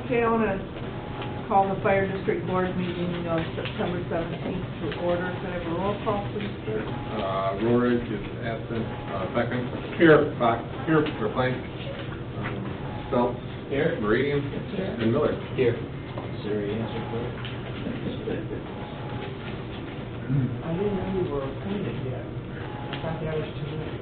Okay, I want to call the Fire District Board meeting of September 17th to order. Can I have a roll call, please, sir? Rorick is absent. Beckman? Here. Fox? Here. Verplank? Phelps? Here. Meridian? Here. And Miller? Here. Is there any answer for it? I didn't know you were appointed yet. I thought that was tonight.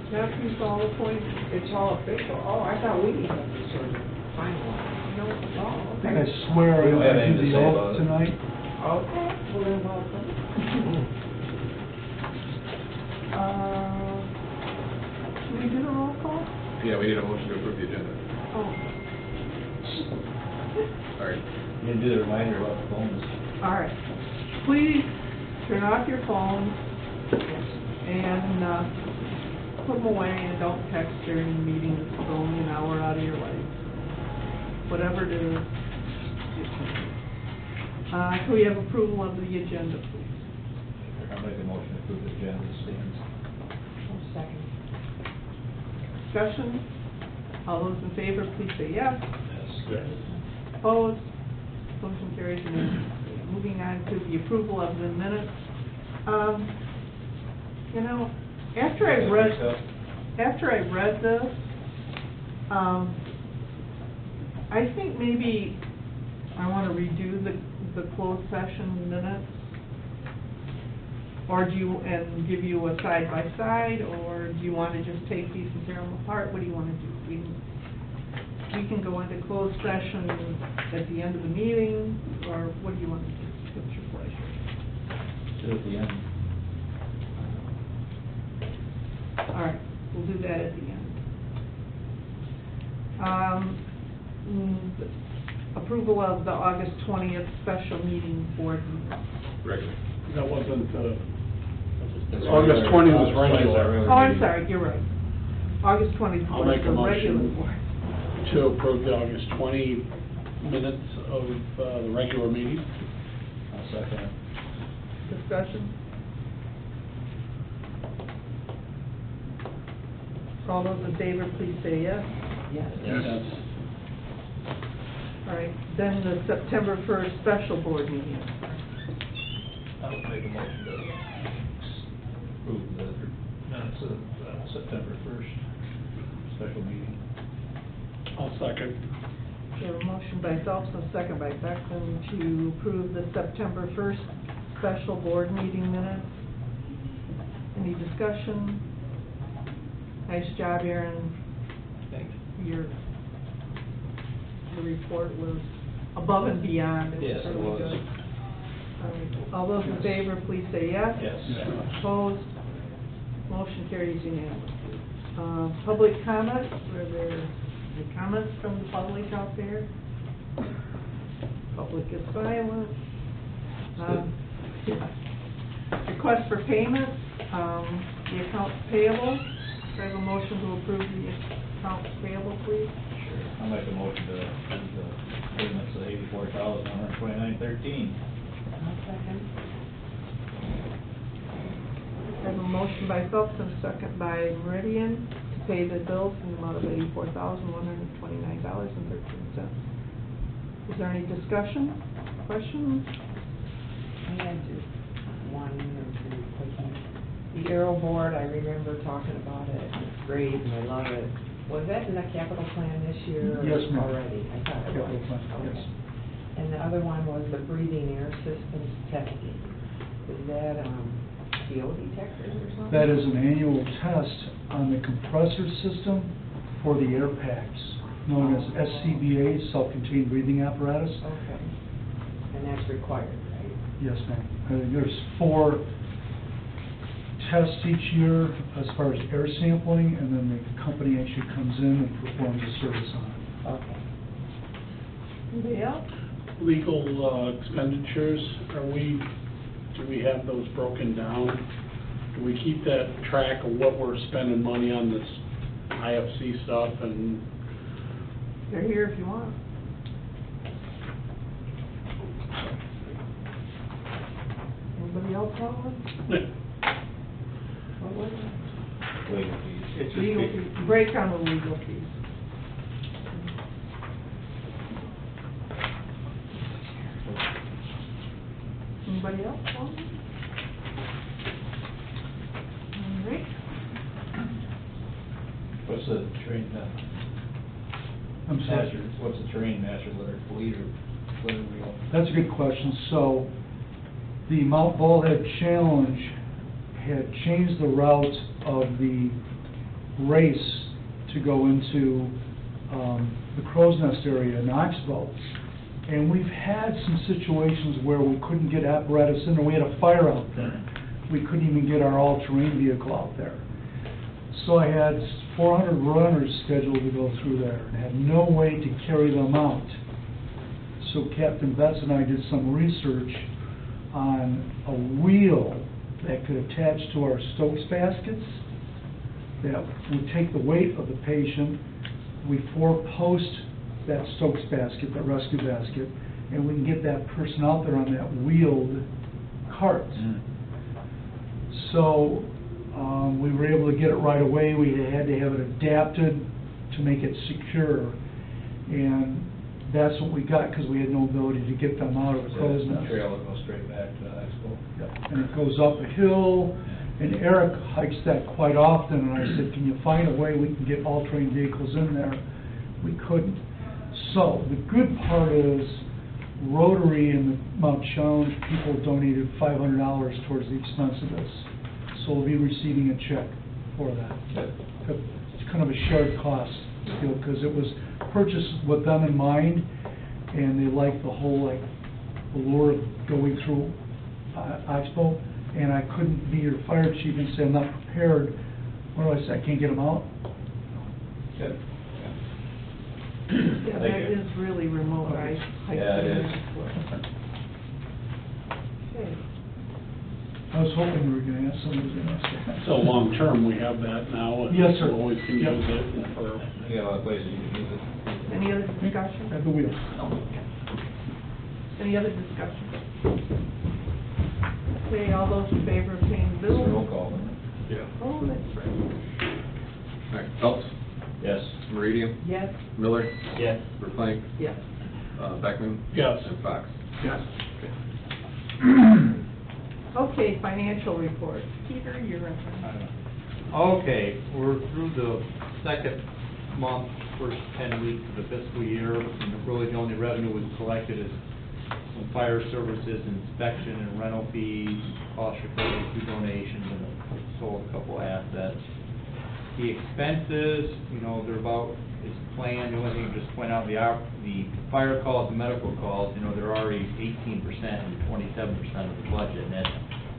Matthew's all appointed. It's all official. Oh, I thought we needed to sort of finalize. No. Oh, I okay. swear We don't have I anything did to the say oath about it. tonight. Okay, well then welcome. Should we do the roll call? Yeah, we need a motion to approve the agenda. Oh, Sorry. You didn't do the reminder about the phones. all right. Please turn off your phones and put them away and don't text during the meeting. It's only an hour out of your life. Whatever it is. Can we have approval of the agenda, please? I'll make a motion to approve the agenda as stands. Second. Discussion? All those in favor, please say yes. Yes. Opposed? Motion carries unanimously. Moving on to the approval of the minutes. You know, after I read this, I think maybe I want to redo the closed session minutes. Or do you, and give you a side-by-side, or do you want to just take these and tear them apart? What do you want to do? We can go into closed session at the end of the meeting, or what do you want to do? What's your pleasure? Do it at the end. All right, we'll do that at the end. Approval of the August 20th special meeting board meeting. Regular. That wasn't, That's August regular. 20 was August 20 is regular. our regular Oh, I'm meeting. sorry, you're right. August 20th I'll was make a the regular motion. board. to approve the August 20 minutes of the regular meeting. I'll second it. Discussion? All those in favor, please say yes. Yes. Yes. All right, then the September 1st special board meeting. I'll make a motion to approve the minutes of September 1st special meeting. I'll second. We have a motion by Phelps and a second by Beckman to approve the September 1st special board meeting minutes. Any discussion? Nice job, Aaron. Thanks. Your report was above and beyond. It Yes, it really was. good. All right. All those in favor, please say yes. Yes. Opposed? Motion carries unanimously. Public comments, were there any comments from the public out there? Public is silent. Request for payment, the accounts payable. Do I have a motion to approve the accounts payable, please? Sure. I'll make a motion to approve the payments of $84,129.13. I'll second. I have a motion by Phelps and a second by Meridian to pay the bills in the amount of $84,129.13. Is there any discussion, questions? I had just one or two questions. The Aero board, I remember talking about it, and it's great, and I love it. Was that in the capital plan this year? or Yes, ma'am. Already? I thought it was. Capital plan, Okay. yes. And the other one was the breathing air systems testing. Is that, CO detectors or something? That is an annual test on the compressor system for the air packs, known as SCBA, self-contained breathing apparatus. Okay. And that's required, right? Yes, ma'am. There's 4 tests each year as far as air sampling, and then the company actually comes in and performs a service on it. Okay. Anybody else? Legal expenditures, do we have those broken down? Do we keep that track of what we're spending money on this IFC stuff and? They're here if you want. Anybody else have one? What was it? Legal fees. Legal fees, break on the legal fees. Anybody else want? All right. What's the train, I'm sorry. master, what's the train master leader, wheel? That's a good question. So, the Mount Bullhead Challenge had changed the route of the race to go into the Crow's Nest area in Oxbow. And we've had some situations where we couldn't get apparatus in there. We had a fire out there. We couldn't even get our all-terrain vehicle out there. So I had 400 runners scheduled to go through there and had no way to carry them out. So Captain Betts and I did some research on a wheel that could attach to our Stokes baskets that would take the weight of the patient. We four-post that Stokes basket, that rescue basket, and we can get that person out there on that wheeled cart. So we were able to get it right away. We had to have it adapted to make it secure, and that's what we got because we had no ability to get them out of the Crow's Nest. Trail that goes straight back to Expo. Yep. And it goes up a hill, and Eric hikes that quite often, and I said, can you find a way we can get all-terrain vehicles in there? We couldn't. So, the good part is, Rotary and the Mount Challenge people donated $500 towards the expense of this. So we'll be receiving a check for that. It's kind of a shared cost deal, because it was purchased with them in mind, and they like the whole, allure of going through Expo, and I couldn't be your fire chief and say I'm not prepared. What do I say, I can't get them out? Good. Yeah, that is really remote, I hiked Yeah, it there is. before. Okay. I was hoping you were going to ask somebody to ask that. So long-term, we have that now? and Yes, sir. we always can Yep. use it for, You got a lot of places you can use it. Any other discussion? At the wheel. Any other discussion? Okay, all those in favor of paying the It's a bill? roll call, isn't it? Yeah. Oh, that's right. All right, Phelps, Yes. Meridian, Yes, Miller, Yes. Verplank, yes. Beckman. Yes. And Fox. Yes. Okay, financial report. Peter, you're up. Okay, we're through the second month, first 10 weeks of the fiscal year, and really the only revenue we've collected is some fire services, inspection and rental fees, cost recovery through donations, and sold a couple assets. The expenses, they're about, it's planned. The only thing to just point out, the fire calls and medical calls, they're already 18% and 27% of the budget, and that's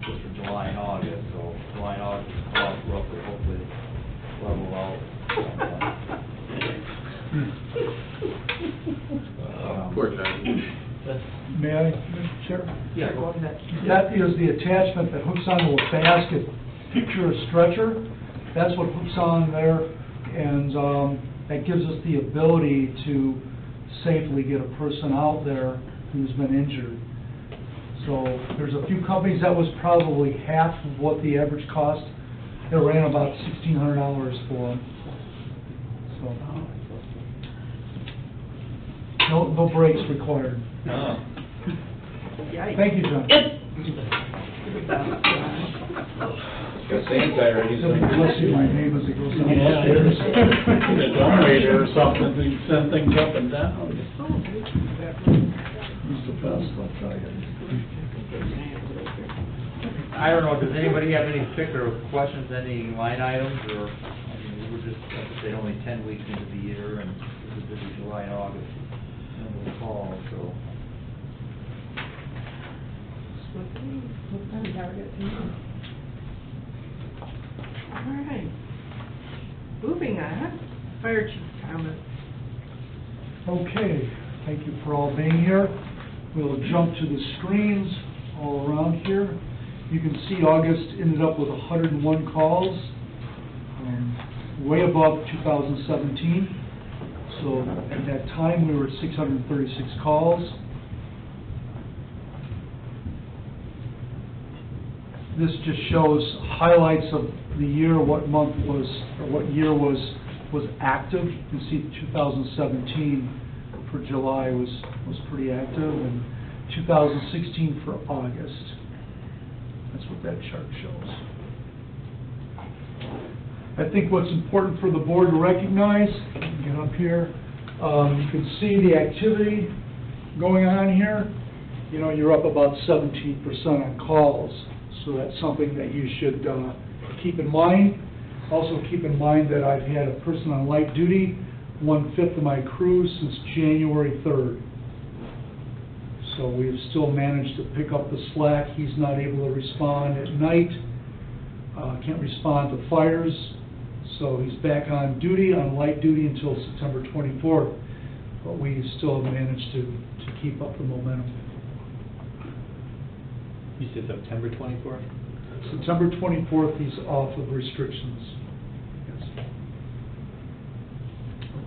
just for July and August. So July and August costs roughly, hopefully level out. Poor John. May I, Mr. Chair? Yeah, go ahead. That is the attachment that hooks onto a basket. Picture a stretcher, that's what hooks on there, and that gives us the ability to safely get a person out there who's been injured. So there's a few companies that was probably half of what the average cost. They ran about $1,600 for them. So no brakes required. Yikes. Thank you, John. Got sand tire, he's Somebody bless you, my name as it goes down the yeah, stairs. a generator or something, to send things up and down. He's the best, I'll tell you. I don't know, does anybody have any particular questions, any line items, or, we were just, like I said, only 10 weeks into the year, and this is July and August, and the fall, so. All right. Moving on, fire chief comments. Okay, thank you for all being here. We'll jump to the screens all around here. You can see August ended up with 101 calls, way above 2017. So at that time, we were at 636 calls. This just shows highlights of the year, what month was, or what year was active. You can see 2017 for July was pretty active, and 2016 for August. That's what that chart shows. I think what's important for the board to recognize, get up here, you can see the activity going on here. You know, you're up about 17% on calls, so that's something that you should keep in mind. Also keep in mind that I've had a person on light duty, 1/5 of my crew, since January 3rd. So we've still managed to pick up the slack. He's not able to respond at night, can't respond to fires, so he's back on duty, on light duty until September 24th. But we still have managed to keep up the momentum. You said September 24th? September 24th, he's off of restrictions. Yes.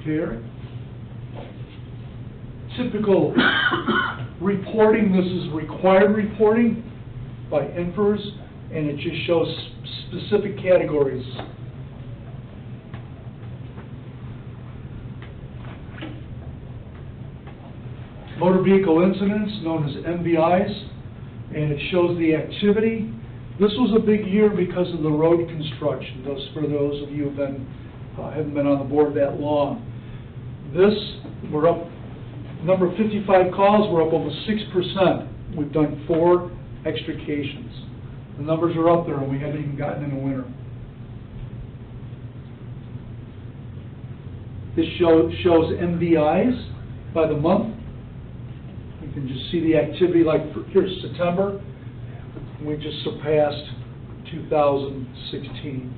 Okay, Eric? Typical reporting, this is required reporting by INFRS, and it just shows specific categories. Motor vehicle incidents, known as MVIs, and it shows the activity. This was a big year because of the road construction. For those of you who haven't been on the board that long. We're up, number 55 calls, we're up almost 6%. We've done 4 extrications. The numbers are up there, and we haven't even gotten into winter. This shows MVIs by the month. You can just see the activity, like here's September. We just surpassed 2016.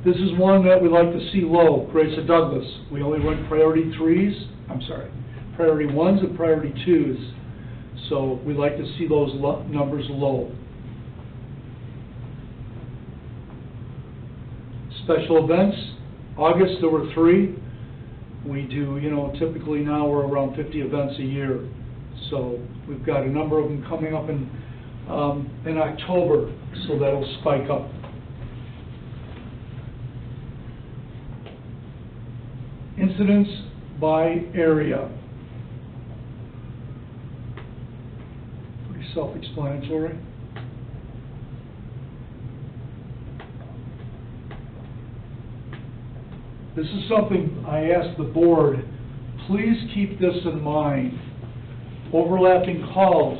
This is one that we like to see low, Grace of Douglas. We only run priority 1s and priority 2s. So we like to see those numbers low. Special events, August there were 3. We do, typically now we're around 50 events a year. So we've got a number of them coming up in October, so that'll spike up. Incidents by area. Pretty self-explanatory. This is something I asked the board, please keep this in mind. Overlapping calls.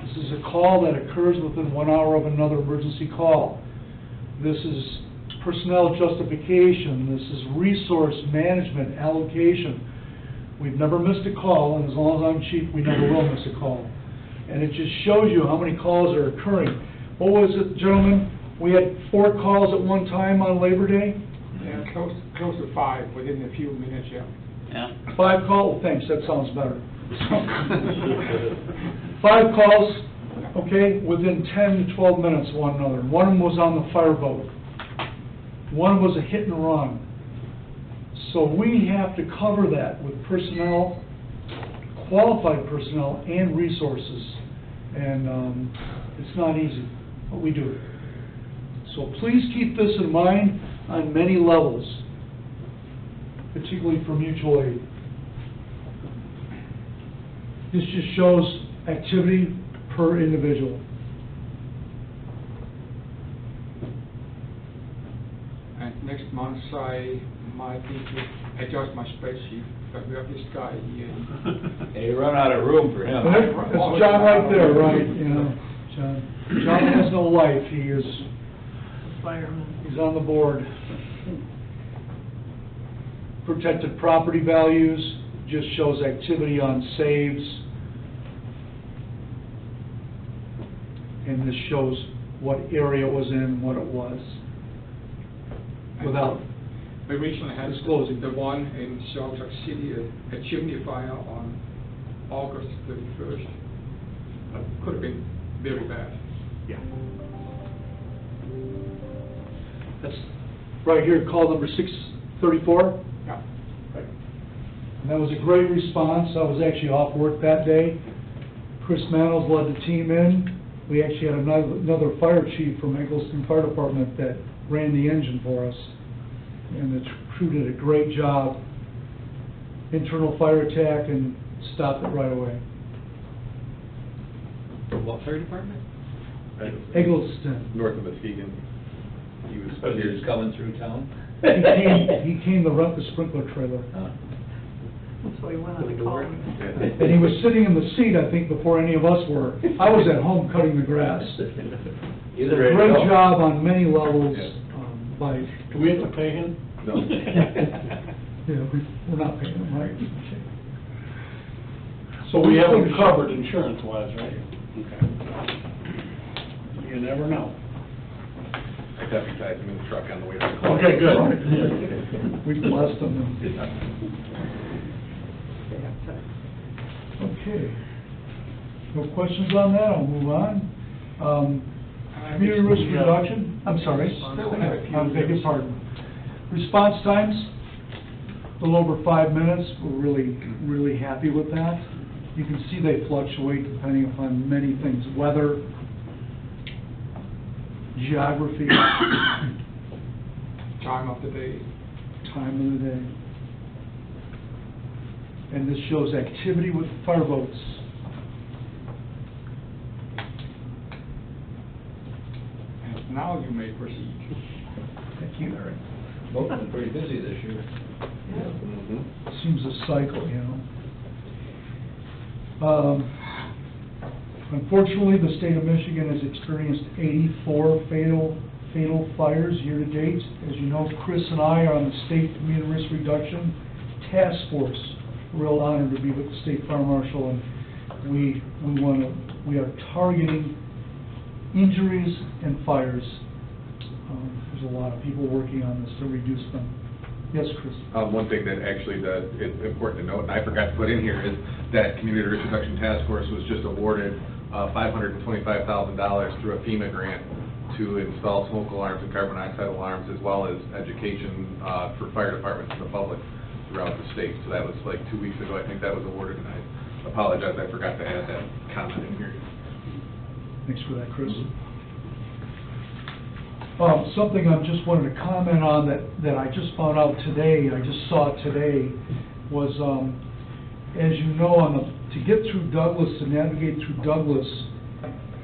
This is a call that occurs within 1 hour of another emergency call. This is personnel justification. This is resource management allocation. We've never missed a call, and as long as I'm chief, we never will miss a call. And it just shows you how many calls are occurring. What was it, gentlemen? We had 4 calls at one time on Labor Day? Yeah, close to 5 within a few minutes, yeah. 5 calls? Thanks, that sounds better. 5 calls, okay, within 10 to 12 minutes of one another. One of them was on the fireboat. One was a hit and run. So we have to cover that with personnel, qualified personnel, and resources. And it's not easy, but we do it. So please keep this in mind on many levels, particularly for mutual aid. This just shows activity per individual. And next month I might need to adjust my spreadsheet, but we have this guy here. Hey, you run out of room for him. That's John right there, right? John has no life. He is Fireman. He's on the board. Protected property values just shows activity on saves. And this shows what area it was in, what it was. Without we recently had disclosing. the one in Salt Lake City, a chimney fire on August 31st. Could have been very bad. Yeah. That's right here, call number 634. Yeah. Right. And that was a great response. I was actually off work that day. Chris Manos led the team in. We actually had another fire chief from Eggleston Fire Department that ran the engine for us. And the crew did a great job. Internal fire attack and stopped it right away. From what fire department? Eggleston. North of Muskegon. He was But here. he's coming through town? He came to rent the sprinkler trailer. That's why he went on the call. Yeah. And he was sitting in the seat, I think, before any of us were. I was at home cutting the grass. He's Did a ready to great go. job on many levels, Yeah. by, Do we have to pay him? No. yeah, we're not paying him, right? So we have him covered insurance-wise, right? Okay. You never know. I deputized him in the truck on the way to the call. Okay, good. We blessed him. Okay. No questions on that, I'll move on. Community risk reduction, I'm sorry, I beg your pardon. Response times, a little over 5 minutes, we're really happy with that. You can see they fluctuate depending upon many things, weather, geography, Time of the day. time of the day. And this shows activity with fireboats. And now you may proceed. Thank you, Eric. Both been pretty busy this year. Mhm. Seems a cycle, you know. Unfortunately, the state of Michigan has experienced 84 fatal fires year-to-date. As you know, Chris and I are on the State Community Risk Reduction Task Force. Real honored to be with the State Fire Marshal, and we are targeting injuries and fires. There's a lot of people working on this to reduce them. Yes, Chris? One thing that actually is important to note, and I forgot to put in here, is that Community Risk Reduction Task Force was just awarded $525,000 through a FEMA grant to install smoke alarms and carbon monoxide alarms, as well as education for fire departments and the public throughout the state. So that was like 2 weeks ago, I think that was awarded, and I apologize, I forgot to add that comment in here. Thanks for that, Chris. Something I just wanted to comment on that I just found out today, I just saw today, was, as you know, to get through Douglas, to navigate through Douglas,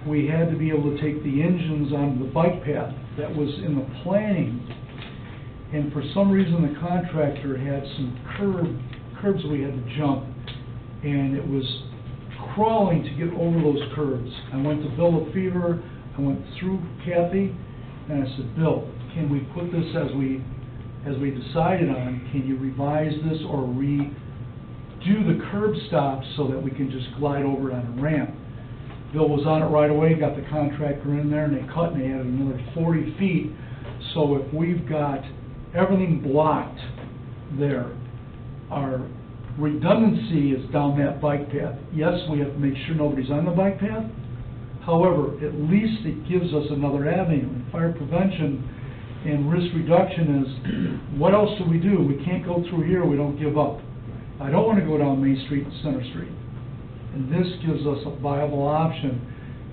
we had to be able to take the engines onto the bike path. That was in the planning. And for some reason, the contractor had some curbs we had to jump, and it was crawling to get over those curbs. I went to Bill Lefevre, I went through Kathy, and I said, Bill, can we put this as we decided on, can you revise this or redo the curb stops so that we can just glide over it on a ramp? Bill was on it right away, got the contractor in there, and they cut, and they added another 40 feet. So if we've got everything blocked there, our redundancy is down that bike path. Yes, we have to make sure nobody's on the bike path. However, at least it gives us another avenue. And fire prevention and risk reduction is, what else do? We can't go through here, we don't give up. I don't want to go down Main Street and Center Street. And this gives us a viable option,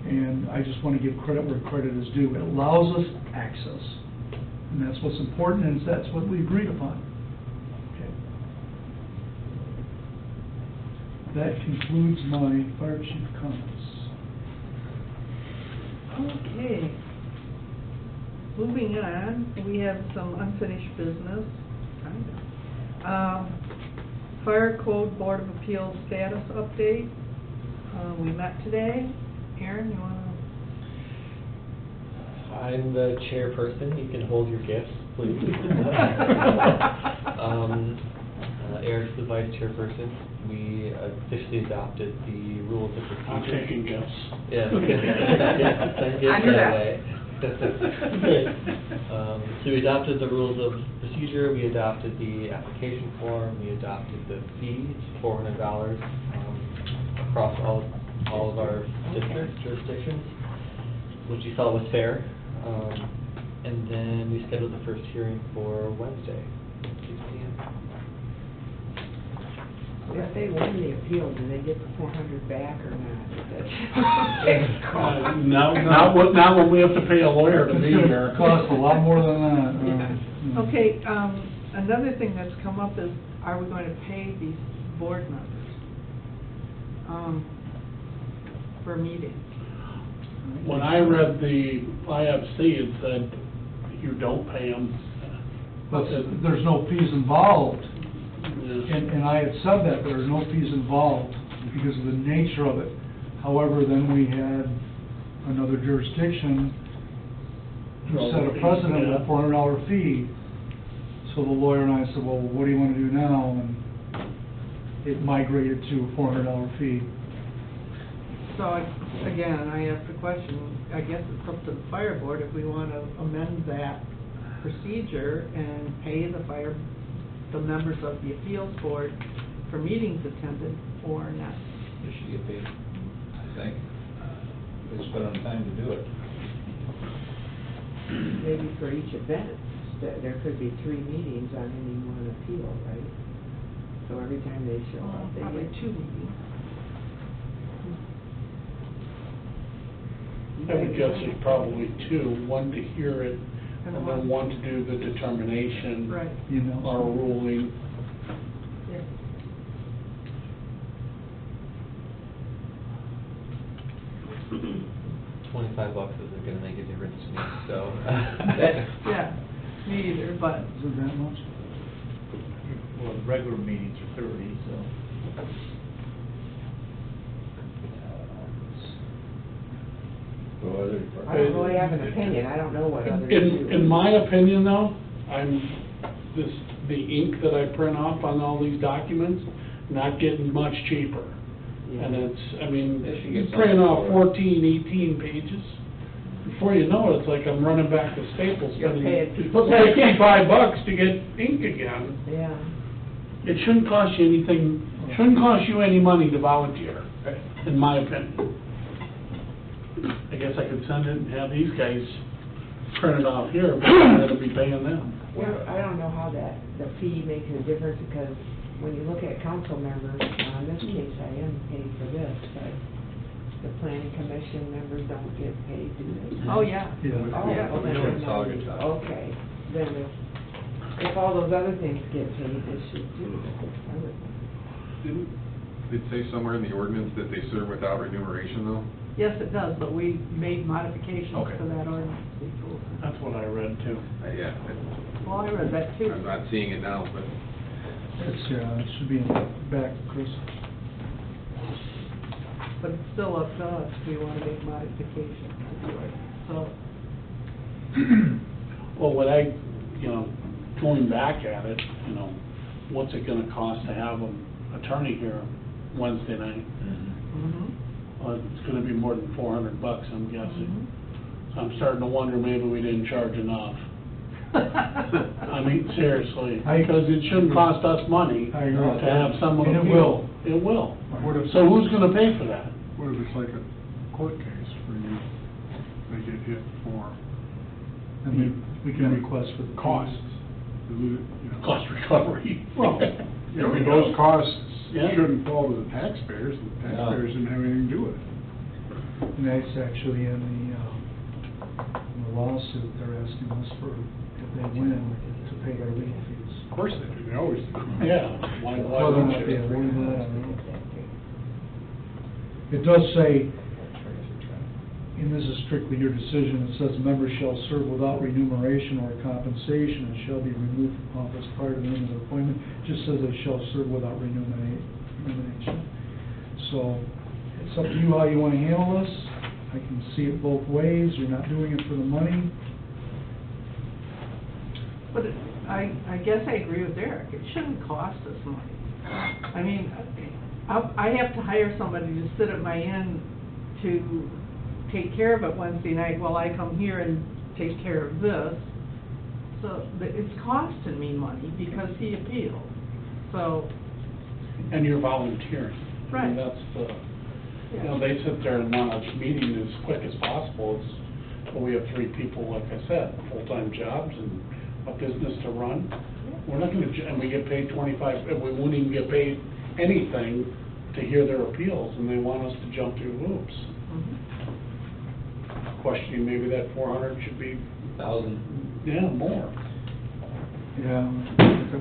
and I just want to give credit where credit is due. It allows us access, and that's what's important, and that's what we agreed upon. Okay. That concludes my fire chief comments. Okay. Moving on, we have some unfinished business. Fire Code Board of Appeals status update. We met today. Aaron, you want to? I'm the chairperson. You can hold your gifts, please. Eric's the vice chairperson. We officially adopted the rules of procedure. I'm taking gifts. Yes. I knew that. So we adopted the rules of procedure, we adopted the application form, we adopted the fees, $400 across all of our jurisdictions, which we felt was fair. And then we scheduled the first hearing for Wednesday, 6 p.m. If they win the appeal, do they get the 400 back or not? Now when we have to pay a lawyer to be here. It costs a lot more than that. Okay, another thing that's come up is, are we going to pay these board members for meetings? When I read the IFC, it said you don't pay them. But there's no fees involved, Yeah. and I had said that, there are no fees involved because of the nature of it. However, then we had another jurisdiction who set a precedent with a $400 fee. So the lawyer and I said, well, what do you want to do now? And it migrated to a $400 fee. So, again, I asked the question, I guess it's up to the fire board if we want to amend that procedure and pay the members of the appeals board for meetings attended or not. They should get paid, I think. They spent on time to do it. Maybe for each event, there could be 3 meetings on any one appeal, right? So every time they show up, they Probably get 2 meetings. I would guess there's probably 2, one to hear it, and then one to do the determination. Right. You know. Or ruling. Yeah. $25 isn't gonna make a difference to me, so. Yeah, me either, but Is it that much? Well, the regular meetings are 30, so. I don't really have an opinion, I don't know what others do. In my opinion though, the ink that I print off on all these documents, not getting much cheaper. And it's, I mean, They should you get print something off for it. 14, 18 pages. Before you know it, it's like I'm running back to Staples, You're spending paying people. $65 to get ink again. Yeah. It shouldn't cost you anything, shouldn't cost you any money to volunteer, in my opinion. I guess I could send it and have these guys print it off here, but I'd be paying them. Well, I don't know how the fee makes a difference, because when you look at council members, in this case, I am paid for this, but the planning commission members don't get paid, do they? oh, yeah. Yeah. Oh, Yeah. well, then No, I'm it's all not- good stuff. Okay, then if all those other things get paid, this should too. I would think. Did it say somewhere in the ordinance that they serve without remuneration though? Yes, it does, but we made modifications Okay. to that ordinance before. That's what I read too. Yeah, Well, I read that too. I'm not seeing it now, but It's, it should be in the back, Chris. But it's still up to us, if we want to make modifications to it, so. Well, what going back at it, what's it gonna cost to have an attorney here Wednesday night? Mhm. Well, it's gonna be more than $400, I'm Mhm. guessing. So I'm starting to wonder, maybe we didn't charge enough. I mean, seriously, because it shouldn't cost us money I agree. to have someone. And it will. It will. What if- So who's gonna pay for that? What if it's like a court case where they get hit for And we can request for the costs? Cost recovery. Well, I mean, those costs Yeah. shouldn't fall to the taxpayers, the taxpayers didn't have anything to do with it. And that's actually in the lawsuit, they're asking us for, if they win, to pay their legal fees. Of course they do, they always do. Yeah, why Whether or wouldn't not they you? award that, I don't know. It does say, and this is strictly your decision, it says members shall serve without remuneration or compensation and shall be removed from office prior to the end of their appointment. Just says they shall serve without remuneration. So, it's up to you how you want to handle this. I can see it both ways, you're not doing it for the money. But I guess I agree with Eric, it shouldn't cost us money. I mean, I have to hire somebody to sit at my inn to take care of it Wednesday night while I come here and take care of this. So, it's costing me money because he appealed, so. And you're volunteering. I Right. mean, that's they sit there and want a meeting as quick as possible. But we have 3 people, like I said, full-time jobs and a business to run. We're not gonna, and we get paid 25, and we wouldn't even get paid anything to hear their appeals, and they want us to jump through hoops. Mhm. Questioning maybe that 400 should be, 1,000. more. Yeah.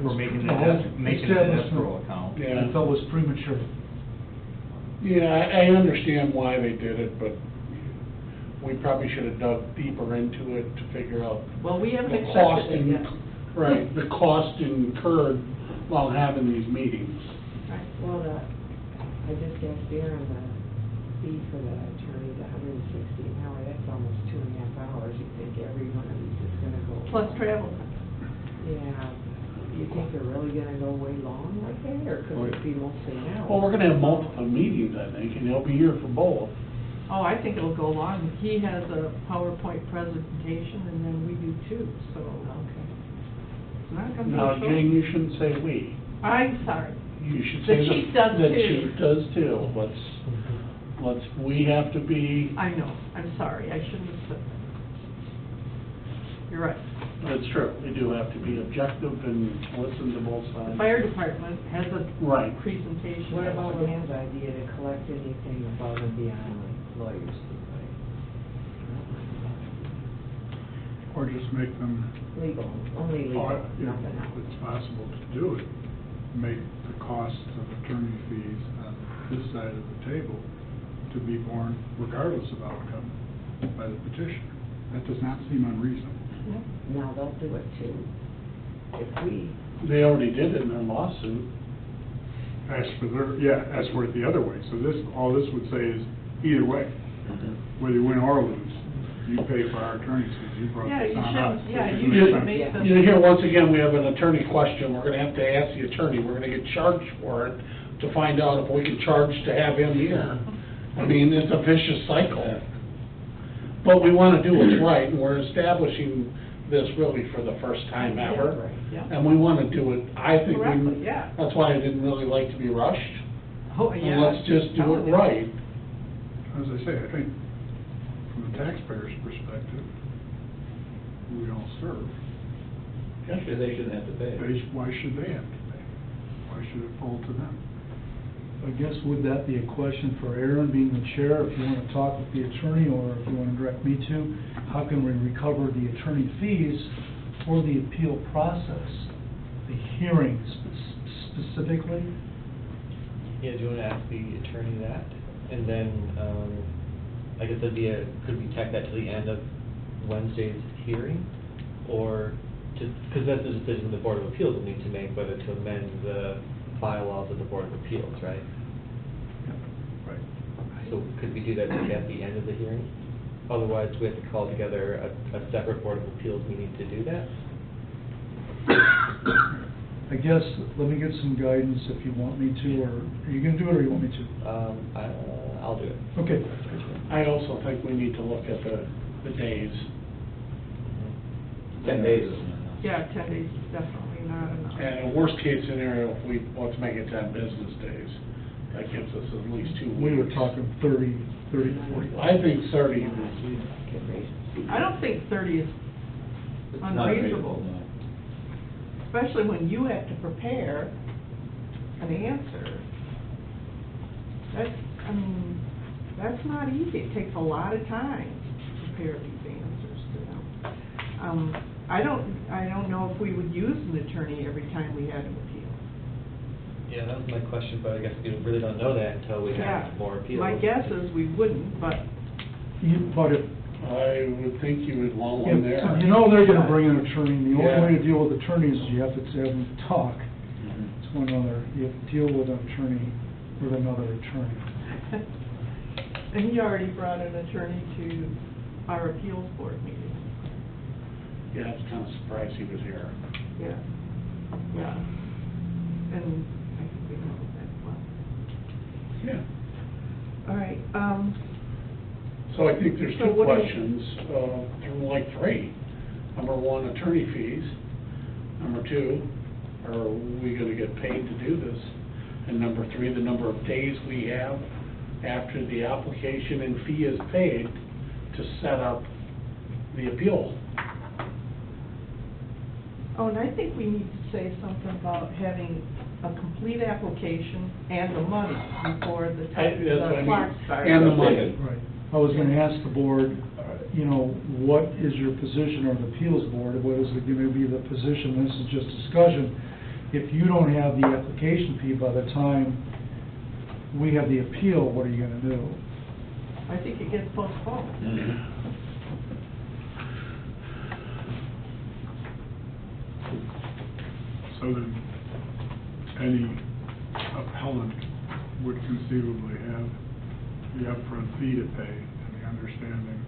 We're making The it whole making it an establishment, escrow account. Yeah. I felt was premature. Yeah, I understand why they did it, but we probably should have dug deeper into it to figure out Well, we haven't the cost accepted it yet. right, the cost incurred while having these meetings. Well, I just asked Darren the fee for the attorney, the $160 an hour, that's almost 2.5 hours. You think every one of these is gonna go? Plus travel. Yeah, you think they're really gonna go way long like that, or could it be mostly an hour? Well, we're gonna have multiple meetings, I think, and he'll be here for both. Oh, I think it'll go long. He has a PowerPoint presentation, and then we do too, so Okay. it's not gonna be Now, a short. Jane, you shouldn't say we. I'm sorry. You should The say chief does the too. chief does too. We have to be, I know, I'm sorry, I shouldn't have said that. You're right. it's true, we do have to be objective and listen to both The sides. fire department has a Right. presentation. What about Dan's idea to collect anything above and beyond like lawyers' fee, Or just make them, like legal, only legal, or, you know, nothing if else? it's possible to do it, make the cost of attorney fees on this side of the table to be borne regardless of outcome by the petitioner. That does not seem unreasonable. Now they'll do it too. If we, They already did it in their lawsuit. As for it the other way. So all this would say is, either way, whether you win or lose, you pay for our attorney's fees, you brought Yeah, this you on should- us. yeah, It you doesn't should make make sense. the- You hear, once again, we have an attorney question, we're gonna have to ask the attorney, we're gonna get charged for it to find out if we can charge to have him here. I mean, it's a vicious cycle. But we wanna do what's right, and we're establishing this really for the first time ever. Right, yeah. And we wanna do it, I think, Correctly, yeah. that's why I didn't really like to be rushed. Oh, yeah. And let's just do it right. As I say, I think from the taxpayer's perspective, we all serve. Actually, they shouldn't have to pay. Why should they have to pay? Why should it fall to them? I guess would that be a question for Aaron, being the chair, if you want to talk with the attorney, or if you want to direct me to, how can we recover the attorney fees for the appeal process, the hearing specifically? Yeah, do you want to ask the attorney that? And then, I guess that'd be could we tack that to the end of Wednesday's hearing? Or because that's the decision the Board of Appeals will need to make, whether to amend the bylaws of the Board of Appeals, right? Right. So could we do that maybe at the end of the hearing? Otherwise, we have to call together a separate Board of Appeals meeting to do that? I guess, let me get some guidance if you want me to, or are you going to do it, or you want me to? I'll do it. Okay. I also think we need to look at the days. 10 days. Yeah, 10 days is definitely not enough. And a worst case scenario, if we, let's make it 10 business days, that gives us at least 2 weeks. We were talking 30 to 40. I think 30 is, I don't think 30 is It's not unreasonable, no. especially when you have to prepare an answer. That's not easy. It takes a lot of time to prepare these answers to them. I don't know if we would use an attorney every time we had an appeal. Yeah, that was my question, but I guess we really don't know that until we Yeah. have more appeals. My guess is we wouldn't, but But if, I would think you would want one there. if you know they're going to bring an attorney, and the Yeah. only way to deal with attorneys is you have to have them talk Mhm. to one another. You have to deal with an attorney with another attorney. and he already brought an attorney to our appeals board meeting. Yeah, I was kind of surprised he was here. Yeah, yeah. And I think we know that well. Yeah. All right, So I think there's So two what do you- questions, like 3. Number 1, attorney fees. Number 2, are we gonna get paid to do this? And number 3, the number of days we have after the application and fee is paid to set up the appeal. oh, and I think we need to say something about having a complete application and the money before the That's what I mean. clock starts. And the money. Right. I was going to ask the board, what is your position, or the appeals board, what is going to be the position, this is just discussion, if you don't have the application fee by the time we have the appeal, what are you going to do? I think it gets postponed. So then, any appellant would conceivably have the upfront fee to pay, and the understanding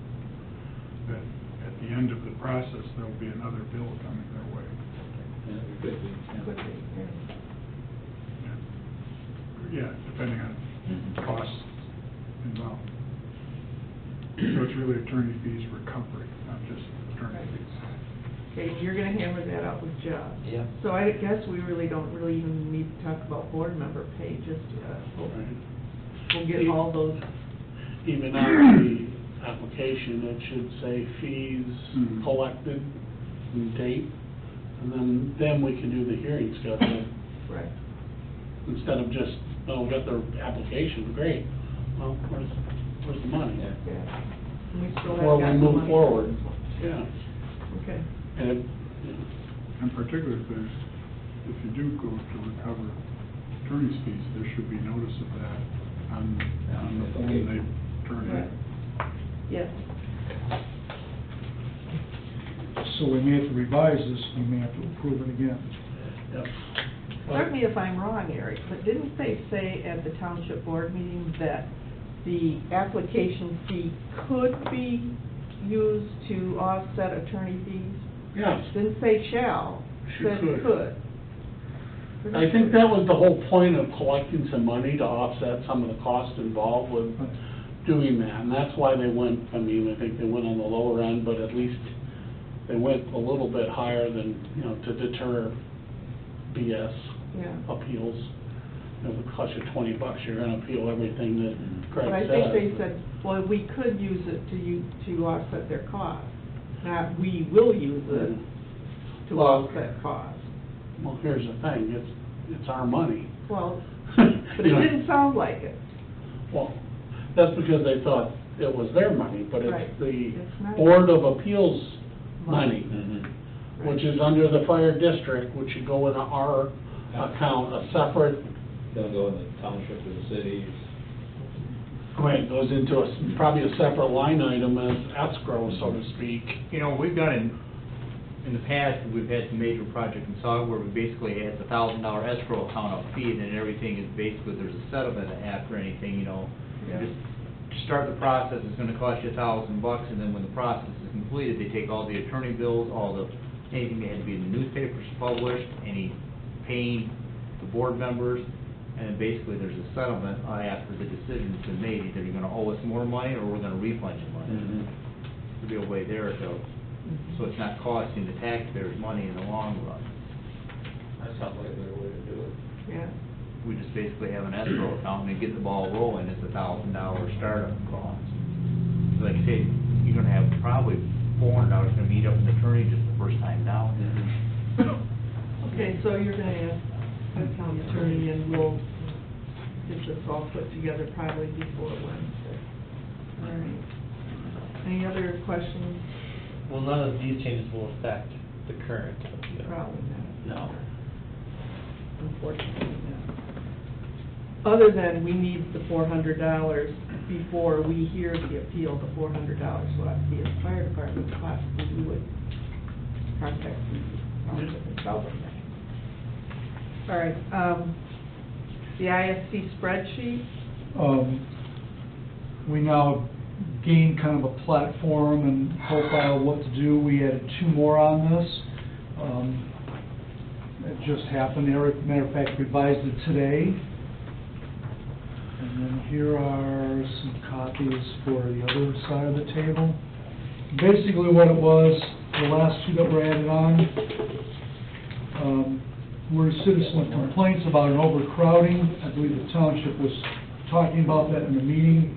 that at the end of the process, there'll be another bill coming their way. Yeah, it could be, yeah. Could be, yeah. Yeah, depending on Mhm. costs involved. So it's really attorney fees recovery, not just attorney Right. fees. Okay, you're gonna hammer that out with Jeff. Yeah. So I guess we really don't even need to talk about board member pay, just, we'll get all those, Even on the application, it should say fees Mhm. collected and date, and then we can do the hearing schedule, right. instead of just, oh, we got their application, great. Well, where's the money? Yeah. Yeah. And we still have Before we got the move money. forward. Yeah, Okay, and it, And particularly if you do go to recover attorney's fees, there should be notice of that on the form they turn right. in. Yes. So we may have to revise this, we may have to approve it again. yep. Correct me if I'm wrong, Eric, but didn't they say at the township board meeting that the application fee could be used to offset attorney fees? Yes. Didn't say shall, She said could. could. I think that was the whole point of collecting some money to offset some of the costs involved with doing that, and that's why they went, I mean, I think they went on the lower end, but at least they went a little bit higher than, you know, to deter BS Yeah. appeals. You know, if it costs you $20, you're gonna appeal everything that Craig But I says. think they said, well, we could use it to offset their costs, not we will use it to Well- offset costs. Well, here's the thing, it's our money. Well, but it didn't sound like it. Well, that's because they thought it was their money, but Right. it's the It's not. Board of Appeals money, Mhm. which is under the fire district, which should go in our account, a separate, They'll go in the township or the city. right, goes into probably a separate line item as escrow, so to speak. You know, we've done in the past, we've had some major projects in Sauk where we basically had the $1,000 escrow account up fee, and then everything is basically, there's a settlement after anything, you know. Yeah. Just to start the process, it's gonna cost you $1,000, and then when the process is completed, they take all the attorney bills, anything that had to be in the newspapers published, any paying the board members, and then basically there's a settlement after the decision's been made, either you're gonna owe us more money or we're gonna refund you money. Mhm. There'll be a way there, so it's not costing the taxpayers money in the long run. That sounds like a better way to do it. Yeah. We just basically have an escrow account and get the ball rolling, it's $1,000 startup cost. Like I said, you're gonna have probably $400 gonna meet up an attorney just the first time down. Okay, so you're gonna ask the town attorney and we'll get this all put together probably before Wednesday. All right. Any other questions? Well, none of these changes will affect the current appeal. Probably not. No. Unfortunately, no. Other than we need the $400 before we hear the appeal, the $400 will have to be at the fire department's cost, we would contact the township and tell them that. All right, the ISC spreadsheet, We now gained kind of a platform and profile of what to do. We added 2 more on this. It just happened, Eric, matter of fact, revised it today. And then here are some copies for the other side of the table. Basically what it was, the last 2 that were added on, were citizen complaints about an overcrowding. I believe the township was talking about that in the meeting.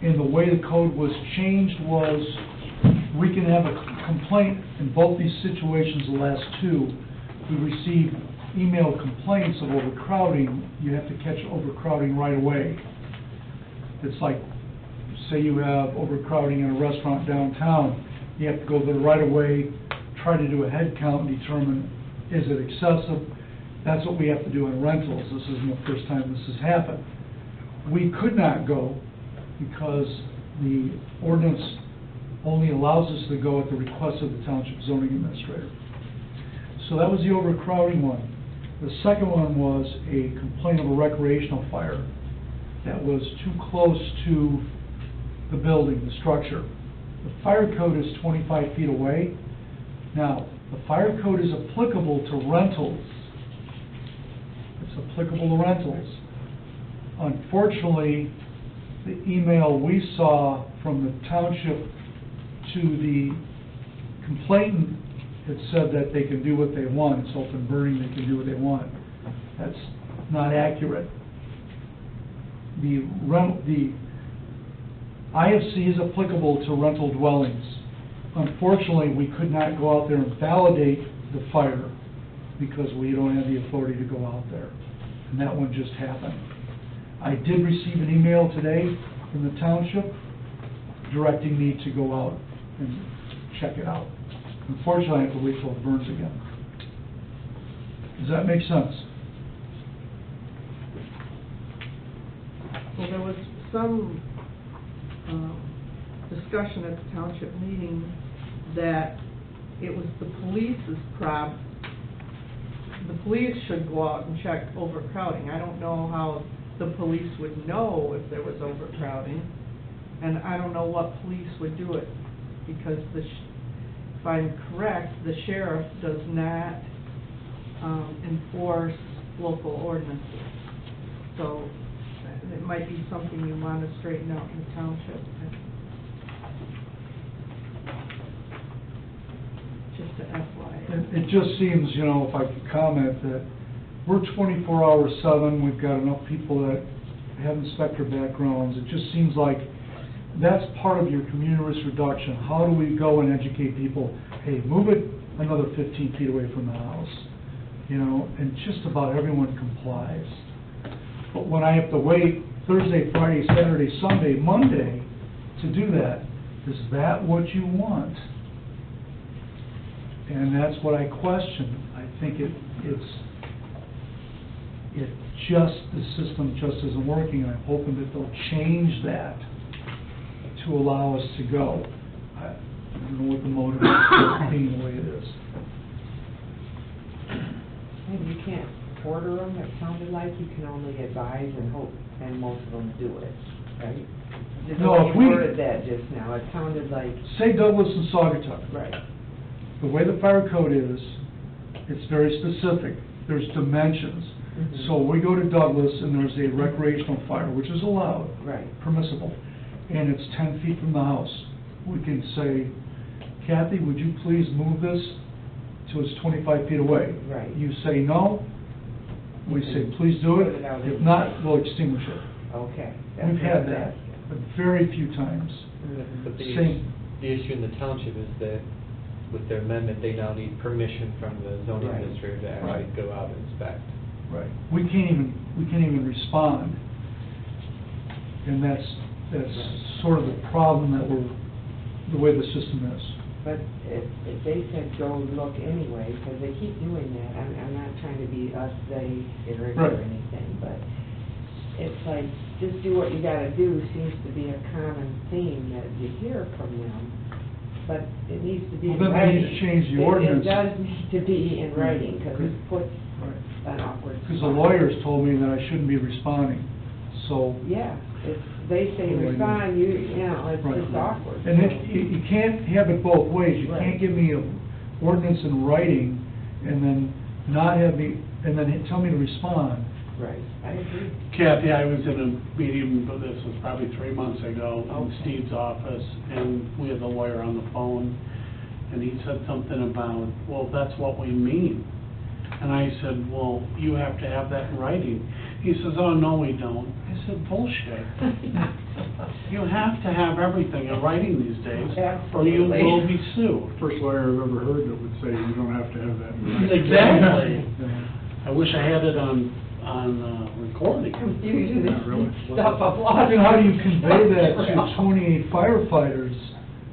And the way the code was changed was, we can have a complaint in both these situations, the last 2. We receive email complaints of overcrowding, you have to catch overcrowding right away. It's like, say you have overcrowding in a restaurant downtown, you have to go there right away, try to do a head count and determine, is it excessive? That's what we have to do in rentals. This isn't the first time this has happened. We could not go because the ordinance only allows us to go at the request of the township zoning administrator. So that was the overcrowding one. The second one was a complaint of a recreational fire that was too close to the building, the structure. The fire code is 25 feet away. Now, the fire code is applicable to rentals. It's applicable to rentals. Unfortunately, the email we saw from the township to the complainant, it said that they can do what they want. It's open burning, they can do what they want. That's not accurate. The IFC is applicable to rental dwellings. Unfortunately, we could not go out there and validate the fire because we don't have the authority to go out there. And that one just happened. I did receive an email today from the township directing me to go out and check it out. Unfortunately, I have to wait till it burns again. Does that make sense? Well, there was some discussion at the township meeting that it was the police's problem. The police should go out and check overcrowding. I don't know how the police would know if there was overcrowding, and I don't know what police would do it, because if I'm correct, the sheriff does not enforce local ordinances. So it might be something you want to straighten out in the township. Just to FYI. It just seems, you know, if I could comment, that we're 24/7, we've got enough people that have inspector backgrounds. It just seems like that's part of your community risk reduction. How do we go and educate people? Hey, move it another 15 feet away from the house, you know, and just about everyone complies. But when I have to wait Thursday, Friday, Saturday, Sunday, Monday to do that, is that what you want? And that's what I question. I think the system just isn't working. I'm hoping that they'll change that to allow us to go. I don't know what the motive is for being the way it is. And you can't order them, it sounded like you can only advise and hope, and most of them do it, right? Just the No, way if you we- worded that just now, it sounded like, Say Douglas and Saugatuck. right, The way the fire code is, it's very specific. There's dimensions. Mhm. So we go to Douglas and there's a recreational fire, which is allowed, right, permissible, and it's 10 feet from the house. We can say, Kathy, would you please move this to it's 25 feet away? right. You say no, we say, please do Put it. it out If in- not, we'll extinguish it. Okay. that's We've what had I'm that, asking. but very few times. But Same. the issue in the township is that with their amendment, they now need permission from the zoning Right. administrator to actually Right. go out and inspect. Right. We can't even respond. And that's sort of the problem that the way the system is. But if they said go look anyway, because they keep doing that, I'm not trying to be us, they, or Right. anything, but it's like, just do what you gotta do seems to be a common theme that you hear from them, but it needs to be in Well, then they need writing. to change the It ordinance. does need to be in writing, because it puts an awkward Because the spot. lawyers told me that I shouldn't be responding, so. Yeah, if they say Well, I respond, you know, it's Right. just awkward. And you can't have it both ways. You Right. can't give me an ordinance in writing and then not have me, and then tell me to respond. Right, I agree. Kathy, I was in a meeting, but this was probably 3 months ago, in Okay. Steve's office, and we had the lawyer on the phone, and he said something about, well, that's what we mean. And I said, well, you have to have that in writing. He says, oh, no, we don't. I said, bullshit. You have to have everything in writing these days, or you Absolutely. will be sued. First lawyer I've ever heard that would say you don't have to have that. in writing. Exactly. Yeah. I wish I had it on recording. Confusion Not really. is stuff I've lost. Then how do you convey that to 28 firefighters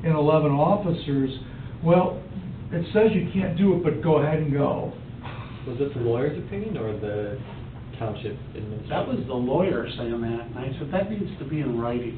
and 11 officers? Well, it says you can't do it, but go ahead and go. Was it the lawyer's opinion or the township administrator? That was the lawyer saying that, and I said, that needs to be in writing.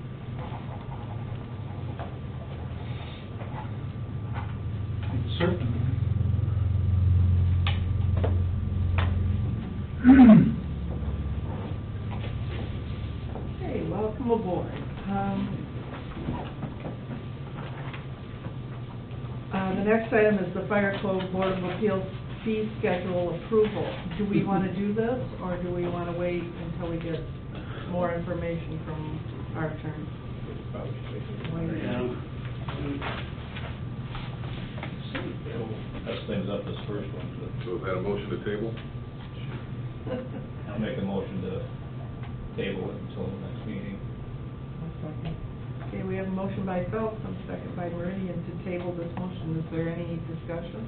Okay, welcome aboard. The next item is the Fire Code Board of Appeals fee schedule approval. Do we want to do this, or do we want to wait until we get more information from our attorney? That's things up this first one, So is that a motion to table? I'll make a motion to table it until the next meeting. Okay, we have a motion by Phelps and a second by Meridian to table this motion. Is there any discussion?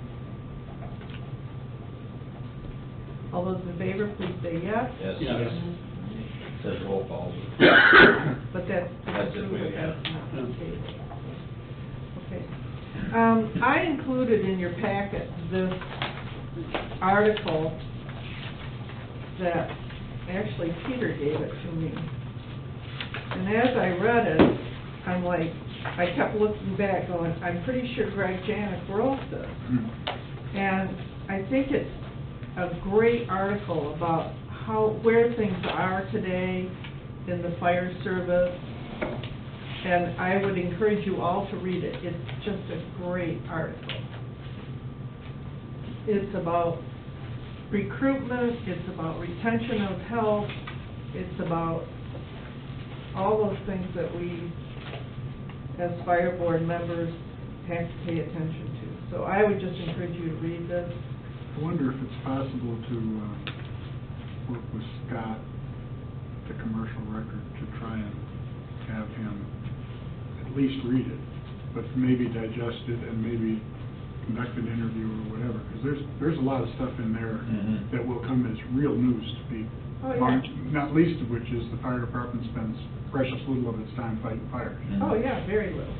All those in favor, please say yes. Yes. Yes. Says roll call. But that's That's true, it, but yeah. that's not table. Okay. I included in your packet this article that, actually Peter gave it to me. And as I read it, I'm like, I kept looking back going, I'm pretty sure Greg Janik wrote this. And I think it's a great article about where things are today in the fire service. And I would encourage you all to read it. It's just a great article. It's about recruitment, it's about retention of health, it's about all those things that we, as fire board members, have to pay attention to. So I would just encourage you to read this. I wonder if it's possible to work with Scott, the commercial record, to try and have him at least read it, but maybe digest it and maybe conduct an interview or whatever, because there's a lot of stuff in there that will come as real news to people. Oh, yeah. Not least of which is the fire department spends precious little of its time fighting fires. Oh, yeah, very little.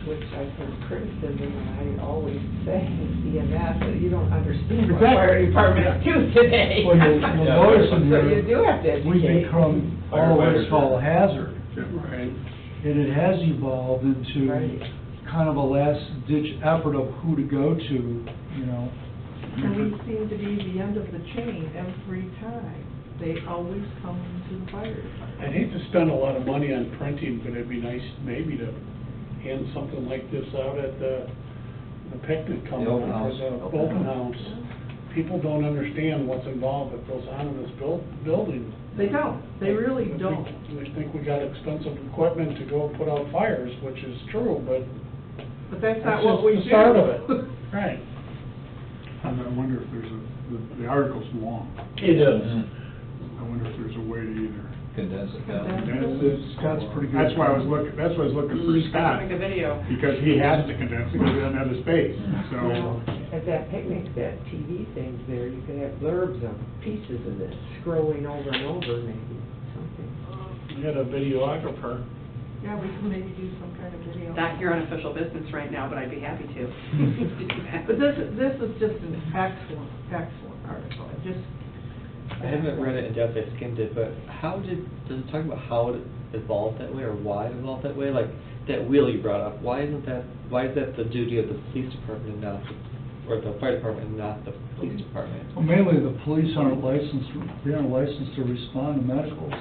Which I've heard criticism, and I always say, EMS, that you don't understand what Exactly. fire departments do today. Well, you'll notice in So you here, do have to educate. we become all what's called hazard. Right. And it has evolved into Right. kind of a last-ditch effort of who to go to, you know. And we seem to be the end of the chain every time. They always come to the fire department. I'd hate to spend a lot of money on printing, but it'd be nice maybe to hand something like this out at the picnic coming The open up, or house. the open house. People don't understand what's involved that goes on in this building. They don't, they really don't. We think we got expensive equipment to go put out fires, which is true, but But that's that's not what just we the do. start of it. Right. And I wonder if there's the article's long. It is. I wonder if there's a way to either Condense it down. Condense condense it. Scott's pretty good. That's why I was looking for Scott, Make a video. because he has to condense it, because he doesn't have the space, so. Well, at that picnic, that TV thing's there, you could have blurbs of pieces of this, scrolling over and over maybe, something. We had a videographer. Yeah, we can maybe do some kind of video. Not your unofficial business right now, but I'd be happy to. But this is just an excellent, excellent article. It just. I haven't read it in depth, I skimmed it, but does it talk about how it evolved that way, or why it evolved that way? Like, that wheel you brought up, why is that the duty of the police department and not, or the fire department and not the police department? Well, mainly the police aren't licensed to respond to medicals.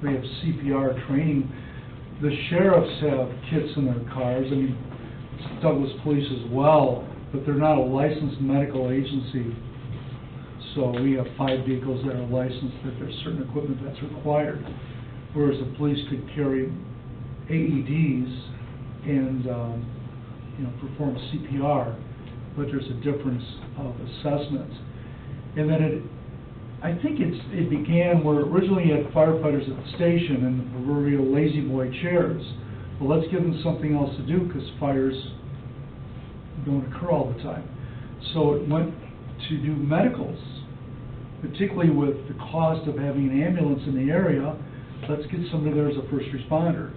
They have CPR training. The sheriffs have kits in their cars, I mean, Douglas Police as well, but they're not a licensed medical agency. So we have 5 vehicles that are licensed, that there's certain equipment that's required. Whereas the police could carry AEDs and, perform CPR, but there's a difference of assessment. And then I think it began where originally you had firefighters at the station and the proverbial lazy boy chairs. Well, let's give them something else to do, because fires don't occur all the time. So it went to do medicals, particularly with the cost of having an ambulance in the area. Let's get somebody there as a first responder.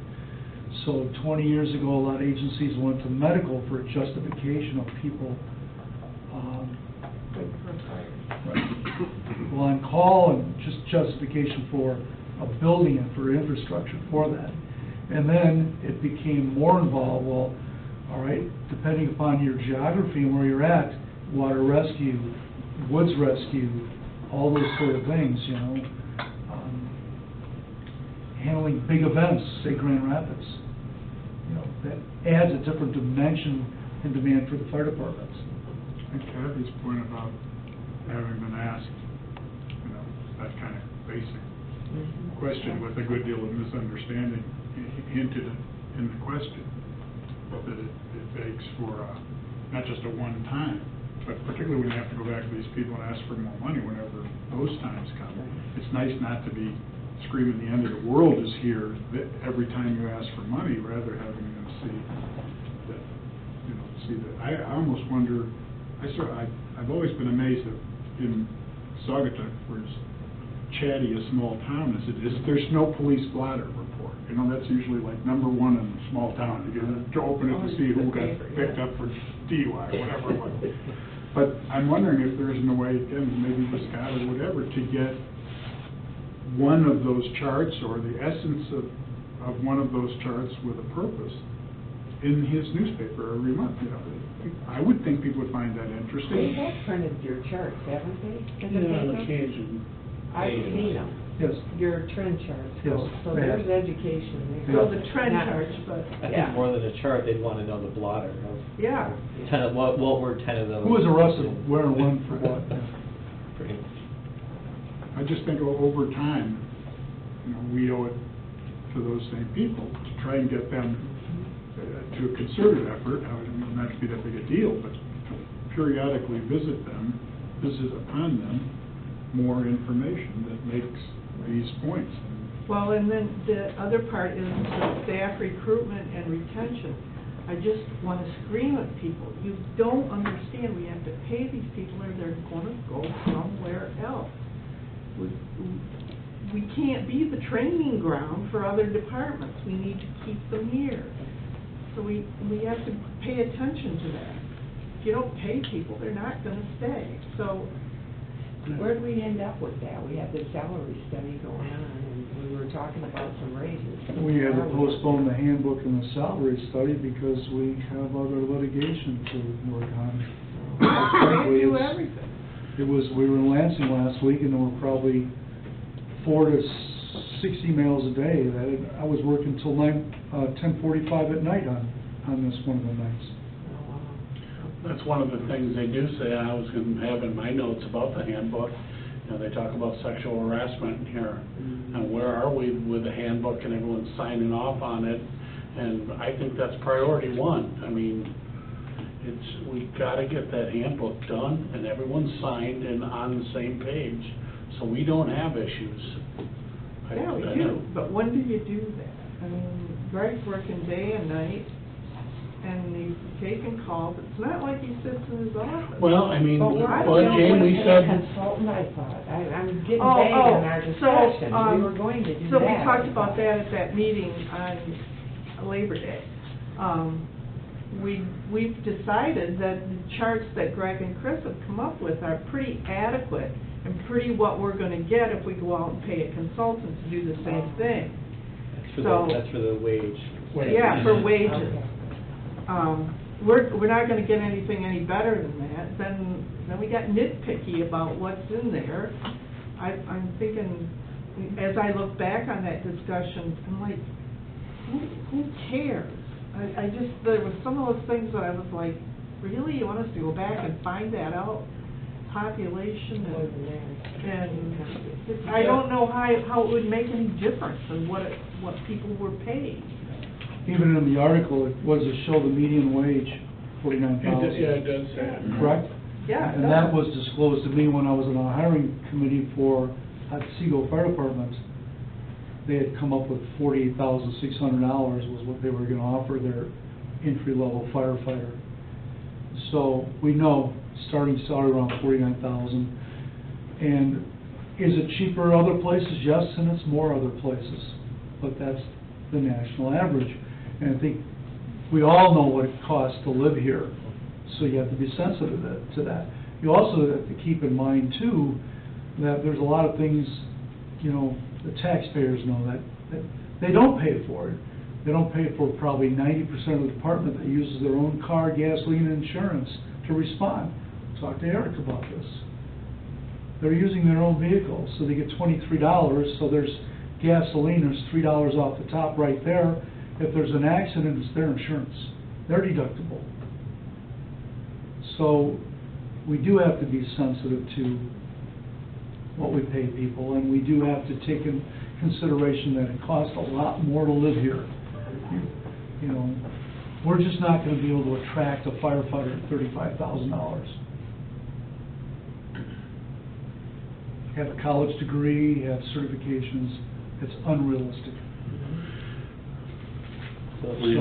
So 20 years ago, a lot of agencies went to medical for a justification of people Wait for a fire. well, on call, and just justification for a building and for infrastructure for that. And then it became more involved, well, all right, depending upon your geography and where you're at, water rescue, woods rescue, all those sort of things, you know. Handling big events, say Grand Rapids, you know, that adds a different dimension and demand for the fire departments. And Kathy's point about having been asked, you know, that kind of basic question with a good deal of misunderstanding hinted in the question, that it begs for not just a one-time, but particularly when you have to go back to these people and ask for more money whenever those times come. It's nice not to be screaming the end of the world is here every time you ask for money, rather having them see that, you know, I almost wonder, I've always been amazed that in Saugatuck, for as chatty a small town as it is, there's no police blotter report. You know, that's usually like number one in a small town, to open it to see who got picked up for DUI or whatever it was. But I'm wondering if there isn't a way, again, maybe with Scott or whatever, to get one of those charts or the essence of one of those charts with a purpose in his newspaper every month. You know, I would think people would find that They interesting. have printed your charts, haven't they? in the Yeah, on paper? occasion. I've seen them, Yes. your trend charts, Yes, so they have. there's education there. So the trend Not- charts, but, I Yeah. think more than a chart, they'd want to know the blotter of. yeah. What were 10 of those? Who was arrested, where and when, for what? Yeah. Pretty much. I just think over time, you know, we owe it to those same people to try and get them to a concerted effort. Now, it doesn't have to be that big a deal, but to periodically visit upon them more information that makes these points. Well, and then the other part is the staff recruitment and retention. I just want to scream at people, you don't understand, we have to pay these people or they're going to go somewhere else. We can't be the training ground for other departments, we need to keep them here. So we have to pay attention to that. If you don't pay people, they're not going to stay, so. Where'd we end up with that? We had the salary study going on, and we were talking about some raises. We had to Where are we? postpone the handbook and the salary study because we have other litigation to work on. They do everything. We were in Lansing last week, and there were probably 4 to 6 emails a day. I was working till 10:45 at night on this one of the nights. That's one of the things they do say, I was going to have in my notes about the handbook. You know, they talk about sexual harassment here. And where are we with the handbook and everyone's signing off on it? And I think that's priority one. I mean, we got to get that handbook done and everyone's signed and on the same page, so we don't have issues. Yeah, we do, but when do you do that? I mean, Greg's working day and night, and he's taking calls. It's not like he sits in his office. Well, I mean, But we're I well, don't Jane, know we what said, Consultant, I thought, I'm getting vague in our discussion, we were going to do that. So we talked about that at that meeting on Labor Day. We've decided that the charts that Greg and Chris have come up with are pretty adequate and pretty what we're gonna get if we go out and pay a consultant to do the same thing. That's for the wage. Yeah, for wages. Okay. We're not gonna get anything any better than that. Then we got nitpicky about what's in there. I'm thinking, as I look back on that discussion, I'm like, who cares? There was some of those things that I was like, really, you want us to go back and find that out? Population and I don't know how it would make any difference in what people were paid. Even in the article, it was to show the median wage, $49,000. yeah, it does say it. Correct? Yeah. And that was disclosed to me when I was on a hiring committee for Otsego Fire Department. They had come up with $48,600 was what they were going to offer their entry-level firefighter. So we know starting salary around $49,000. And is it cheaper other places? Yes, and it's more other places. But that's the national average. And I think we all know what it costs to live here, so you have to be sensitive to that. You also have to keep in mind, too, that there's a lot of things, you know, the taxpayers know that they don't pay for it. They don't pay for probably 90% of the department that uses their own car, gasoline, and insurance to respond. Talk to Eric about this. they're using their own vehicles, so they get $23, so there's gasoline, there's $3 off the top right there. If there's an accident, it's their insurance, their deductible. So we do have to be sensitive to what we pay people, and we do have to take in consideration that it costs a lot more to live here. You know, we're just not gonna be able to attract a firefighter at $35,000. Have a college degree, have certifications, it's unrealistic. We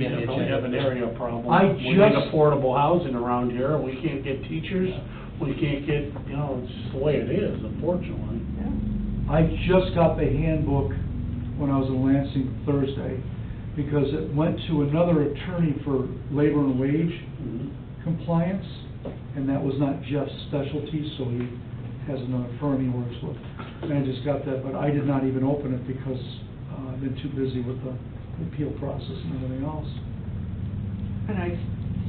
definitely have an area problem. I We need just- affordable housing around here, we can't get teachers, we can't get, you know, it's just the way it is, unfortunately. I just got the handbook when I was in Lansing Thursday, because it went to another attorney for labor and wage compliance, and that was not Jeff's specialty, so he has another firm he works with. And I just got that, but I did not even open it because I've been too busy with the appeal process and everything else. And I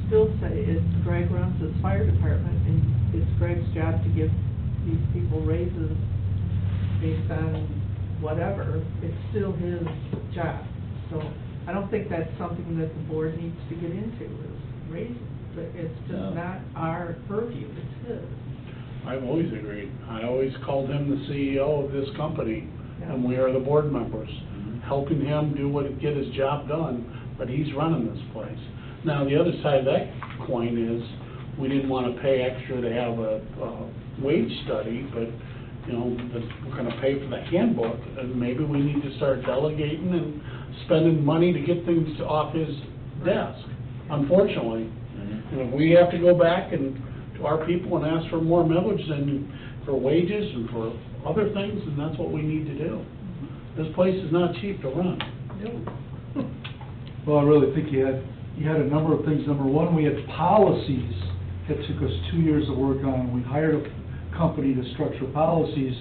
still say Greg runs his fire department, and it's Greg's job to give these people raises based on whatever. It's still his job. So I don't think that's something that the board needs to get into, is raises. But it's just not our purview, it's his. I've always agreed. I always called him the CEO of this company, and we are the board members, helping him get his job done, but he's running this place. Now, the other side of that coin is, we didn't want to pay extra to have a wage study, but, you know, we're going to pay for the handbook, and maybe we need to start delegating and spending money to get things off his desk, unfortunately. And if we have to go back and to our people and ask for more millage and for wages and for other things, and that's what we need to do. This place is not cheap to run. Well, I really think you had a number of things. Number one, we had policies that took us 2 years to work on. We hired a company to structure policies,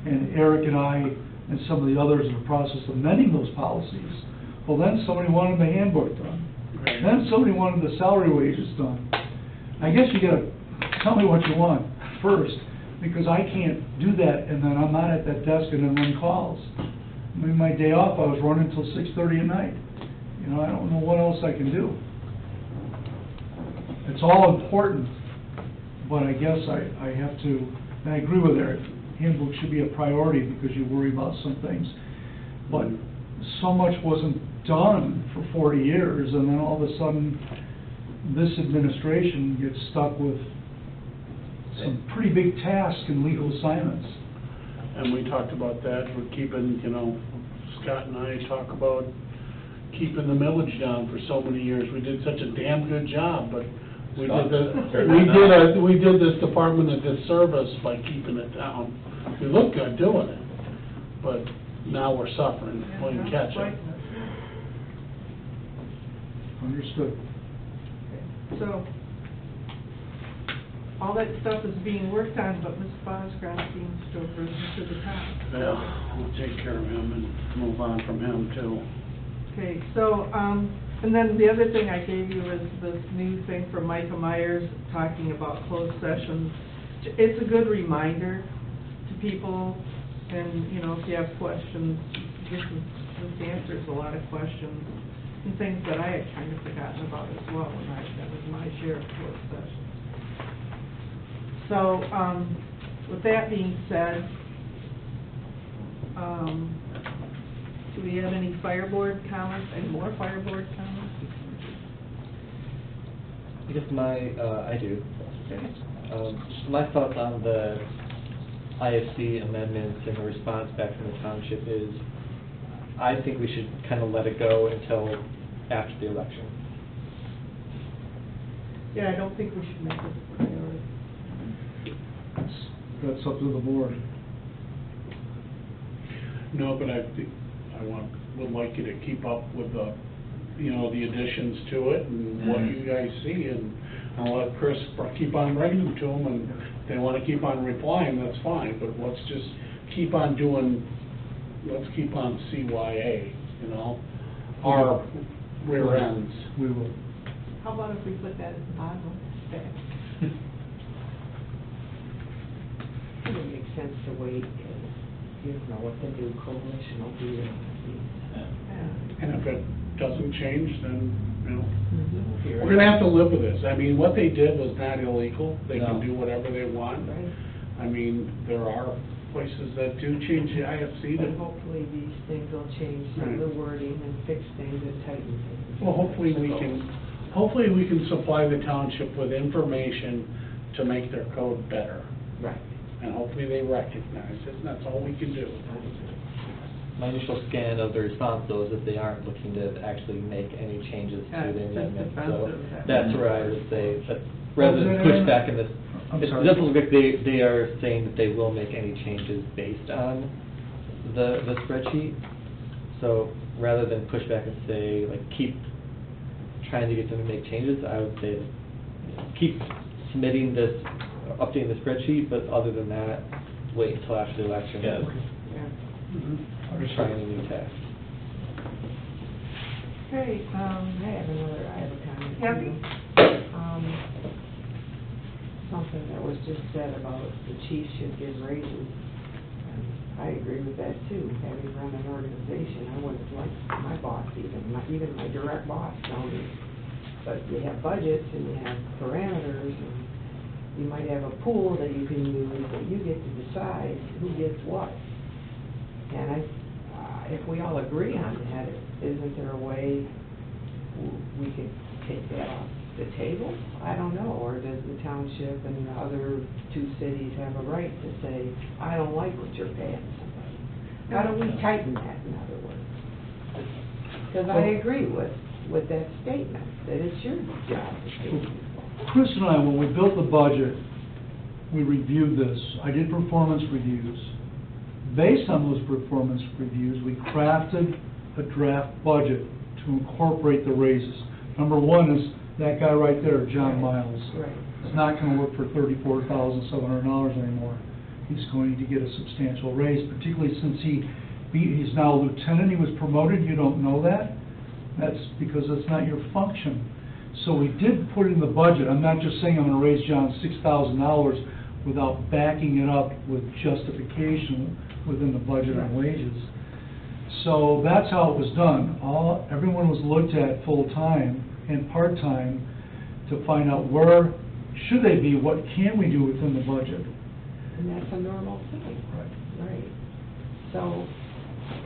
and Eric and I and some of the others in the process of amending those policies. Well, then somebody wanted the handbook done. Then somebody wanted the salary wages done. I guess you gotta tell me what you want first, because I can't do that, and then I'm not at that desk and then run calls. I mean, my day off, I was running until 6:30 at night. You know, I don't know what else I can do. It's all important, but I guess I have to, and I agree with Eric, handbook should be a priority because you worry about some things. But so much wasn't done for 40 years, and then all of a sudden, this administration gets stuck with some pretty big tasks and legal assignments. And we talked about that, we're keeping, you know, Scott and I talk about keeping the millage down for so many years. We did such a damn good job, but we did this department a disservice by keeping it down. We look good doing it, but now we're suffering, playing catch up. Understood. So, all that stuff is being worked on, but Mr. Boscroft seems to have risen to the top. Yeah, we'll take care of him and move on from him too. Okay, so, and then the other thing I gave you is this new thing from Micah Myers talking about closed sessions. It's a good reminder to people, and, you know, if you have questions, this answers a lot of questions and things that I had kind of forgotten about as well, when that was my share of closed sessions. So, with that being said, do we have any fireboard comments, any more fireboard comments? I guess I do. My thoughts on the IFC amendments and the response back from the township is, I think we should kind of let it go until after the election. Yeah, I don't think we should make this a priority. That's up to the board. No, but I would like you to keep up with the, you know, the additions to it and what you guys see, and I'll let Chris keep on bringing them to them, and if they want to keep on replying, that's fine, but let's just keep on let's keep on CYA, you know, our rear ends. We will. How about if we put that at the bottom? It would make sense to wait, because you don't know what the new coalition will do. And if it doesn't change, then, you know, Mhm. we're gonna have to live with this. I mean, what they did was not illegal. They No. can do whatever they want. Right. I mean, there are places that do change the IFC But to, hopefully these things will change some of the wording and fix things and tighten things. well, hopefully we can supply the township with information to make their code better. Right. And hopefully they recognize it, and that's all we can do. My initial scan of the response, though, is that they aren't looking to actually make any changes Yeah, to the it's just amendment. So defensive. that's where I would say, that rather than push back in this, I'm it sorry. doesn't look like they are saying that they will make any changes based on the spreadsheet. So rather than push back and say, like, keep trying to get them to make changes, I would say, keep submitting this, updating the spreadsheet, but other than that, wait until after the election. Yes. Yeah. Or try any new task. Okay, I have a comment. Kathy? Um, something that was just said about the chief should give raises. And I agree with that too. Having run an organization, I wouldn't like my boss even my direct boss telling me. But you have budgets and you have parameters, and you might have a pool that you can use, but you get to decide who gets what. And if we all agree on that, isn't there a way we could take that off the table? I don't know, or does the township and the other two cities have a right to say, I don't like what you're paying somebody? How do we tighten that, in other words? Because I agree with that statement, that it's your job to pay people. Chris and I, when we built the budget, we reviewed this. I did performance reviews. Based on those performance reviews, we crafted a draft budget to incorporate the raises. Number one is that guy right there, John Miles. Right. He's not going to work for $34,700 anymore. He's going to get a substantial raise, particularly since he's now a lieutenant. He was promoted. You don't know that. That's because that's not your function. So we did put it in the budget. I'm not just saying I'm going to raise John $6,000 without backing it up with justification within the budget on wages. So that's how it was done. Everyone was looked at full-time and part-time to find out where should they be, what can we do within the budget. And that's a normal thing. Right. Right. So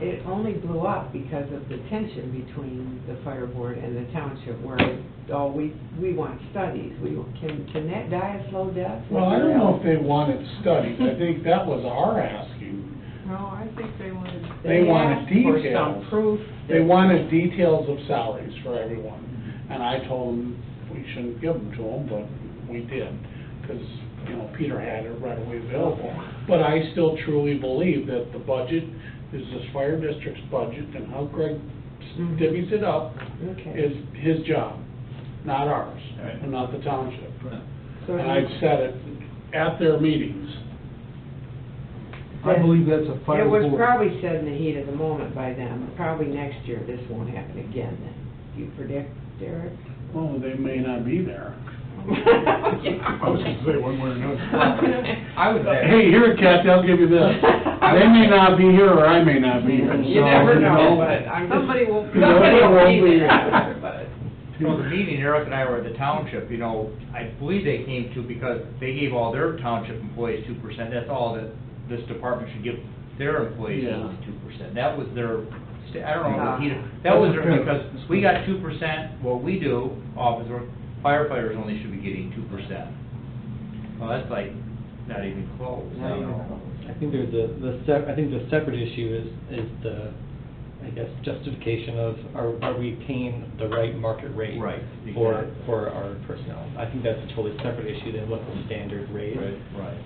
it only blew up because of the tension between the fire board and the township, where, we want studies. Can that die a slow death? Well, I don't know if they wanted studies. I think that was our asking. No, I think they wanted. They wanted asked for details. some proof. They wanted details of salaries for everyone. And I told them we shouldn't give them to them, but we did, because, Peter had it right away available. But I still truly believe that the budget is this fire district's budget, and how Greg divvies it up Okay. is his job, not ours, Right. and not the township. So And I've said it at their meetings. I believe that's a fire It was board. probably said in the heat of the moment by them. Probably next year this won't happen again then. Do you predict, Derek? Well, they may not be there. I was gonna say one way or another. I would say. Hey, here, Kathy, I'll give you this. They may not be here, or I may not be here. You So, never you know, but I'm just. Somebody will- Somebody will won't be be there, but. Well, the meeting Eric and I were at the township, I believe they came to because they gave all their township employees 2%. That's all that this department should give their employees, Yeah. 2%. That was their, I don't know, that was their, because we got 2%, what we do, officer, firefighters only should be getting 2%. Well, that's like, not even close. Not even So- close. I think there's I think the separate issue is the, I guess, justification of, are we paying the right market rate? Right, For exactly. our personnel? I think that's a totally separate issue than what's the standard rate. Right.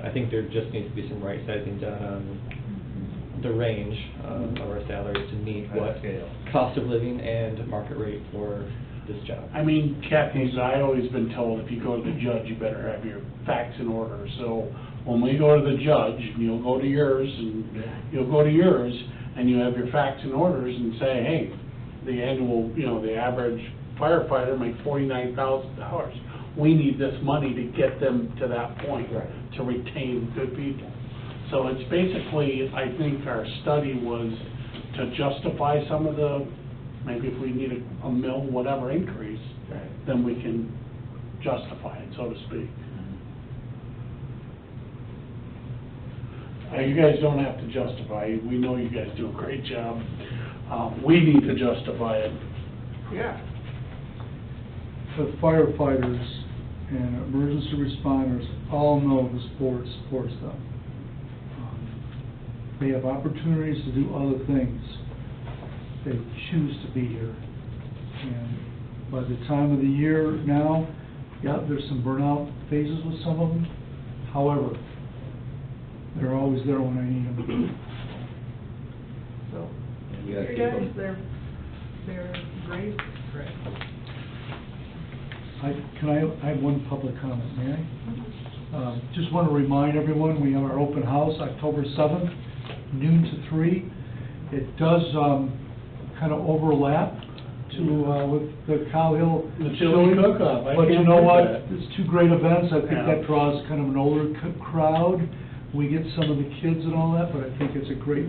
I think there just needs to be some right sizing done on the range of our salaries to meet At what scale. cost of living and market rate for this job. I mean, Kathy, I always been told if you go to the judge, you better have your facts in order. So when we go to the judge, you'll go to yours, and you have your facts and orders and say, hey, the average firefighter makes $49,000. we need this money to get them to that point, Right. to retain good people. So it's basically, I think our study was to justify some of the, maybe if we need a mill, whatever increase, Right. then we can justify it, so to speak. You guys don't have to justify it. We know you guys do a great job. We need to justify it. Yeah. The firefighters and emergency responders all know this board supports them. They have opportunities to do other things. They choose to be here. And by the time of the year now, yeah, there's some burnout phases with some of them. However, they're always there when I need them. So, You gotta your keep guys, them. they're great. I have one public comment, may I? Just want to remind everyone, we have our open house, October 7th, noon to 3. It does kind of overlap with the Cow Hill The chili cook-off. I But you can't know do what? that. It's two great events. I think Yeah. that draws kind of an older crowd. We get some of the kids and all that, but I think it's a great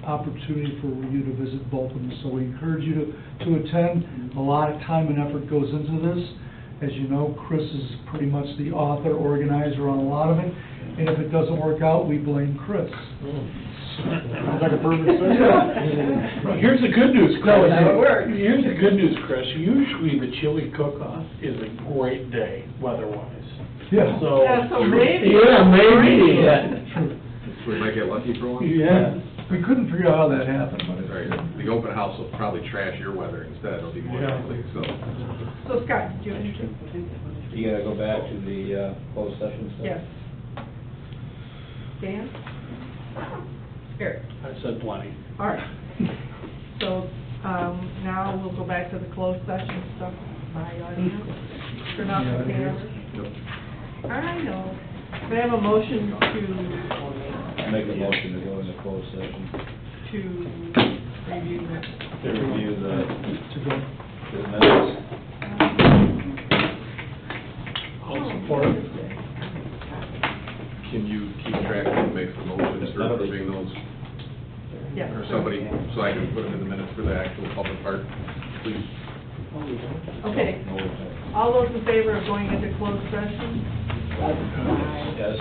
opportunity for you to visit both of them. So we encourage you to attend. A lot of time and effort goes into this. As you know, Chris is pretty much the author, organizer on a lot of it. And if it doesn't work out, we blame Chris. Sounds like a perfect system. Here's the good news, Chris. That's how it works. Here's the good news, Chris. Usually the chili cook-off is a great day, weather-wise. Yeah. So. Yeah, so maybe. Yeah, maybe. So we might get lucky for one? Yeah. We couldn't figure out how that happened, but it's... Right, the open house will probably trash your weather instead, it'll be more Yeah. likely, so. So Scott, did you have anything? You gotta go back to the, closed session stuff? Yes. Dan? Eric? I said plenty. All right. So, now we'll go back to the closed session stuff by audience. Turn off the cameras. I know. May I have a motion Make a motion to go into closed session to review this? to review the minutes. I'll support it. Can you keep track of who makes the motions for approving those? Yes. Or somebody, so I can put them in the minutes for the actual public part, please? Okay. All those in favor of going into closed session? Yes.